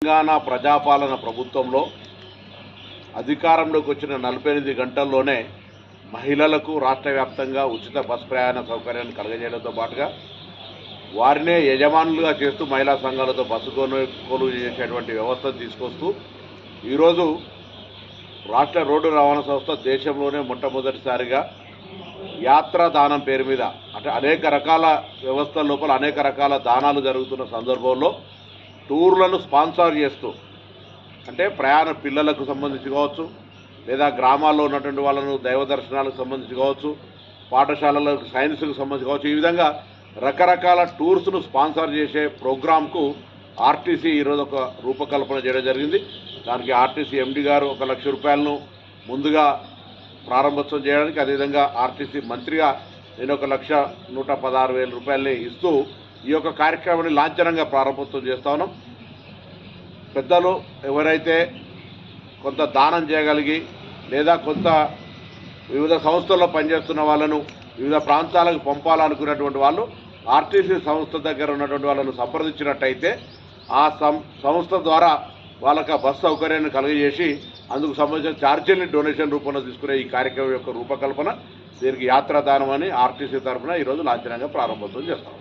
తెలంగాణ ప్రజాపాలన ప్రభుత్వంలో అధికారంలోకి వచ్చిన 48 గంటల్లోనే మహిళలకు రాష్ట్ర వ్యాప్తంగా ఉచిత బస్ ప్రయాణ సౌకర్యాన్ని కలగజేయడంతో పాటుగా వారినే యజమానులుగా చేస్తూ మహిళా సంఘాలతో బస్సు కొనుగోలు చేసేటువంటి వ్యవస్థను తీసుకొస్తూ ఈరోజు రాష్ట్ర రోడ్డు రవాణా సంస్థ దేశంలోనే మొట్టమొదటిసారిగా యాత్రా దానం పేరు మీద అంటే అనేక రకాల వ్యవస్థల లోపల అనేక రకాల దానాలు జరుగుతున్న సందర్భంలో టూర్లను స్పాన్సర్ చేస్తూ అంటే ప్రయాణ పిల్లలకు సంబంధించి కావచ్చు, లేదా గ్రామాల్లో ఉన్నటువంటి వాళ్ళను దైవ దర్శనాలకు సంబంధించి కావచ్చు, పాఠశాలలకు సైన్స్కు సంబంధించి కావచ్చు, ఈ విధంగా రకరకాల టూర్స్ను స్పాన్సర్ చేసే ప్రోగ్రాంకు ఆర్టీసీ ఈరోజు ఒక రూపకల్పన చేయడం జరిగింది. దానికి ఆర్టీసీ ఎండీ గారు 1 లక్ష రూపాయలను ముందుగా ప్రారంభోత్సవం చేయడానికి, అదేవిధంగా ఆర్టీసీ మంత్రిగా నేను 1,116,000 రూపాయలని ఇస్తూ ఈ యొక్క కార్యక్రమాన్ని లాంఛనంగా ప్రారంభోత్సవం చేస్తా ఉన్నాం. పెద్దలు ఎవరైతే కొంత దానం చేయగలిగి లేదా కొంత వివిధ సంస్థల్లో పనిచేస్తున్న వాళ్ళను వివిధ ప్రాంతాలకు పంపాలనుకున్నటువంటి వాళ్ళు ఆర్టీసీ సంస్థ దగ్గర ఉన్నటువంటి వాళ్ళను సంప్రదించినట్టయితే ఆ సంస్థ ద్వారా వాళ్ళకి బస్ సౌకర్యాన్ని కలుగజేసి అందుకు సంబంధించిన ఛార్జీని డొనేషన్ రూపంలో తీసుకునే ఈ కార్యక్రమం యొక్క రూపకల్పన, దీనికి యాత్రాదానం అని ఆర్టీసీ తరఫున ఈరోజు లాంఛనంగా ప్రారంభోత్సవం చేస్తాం.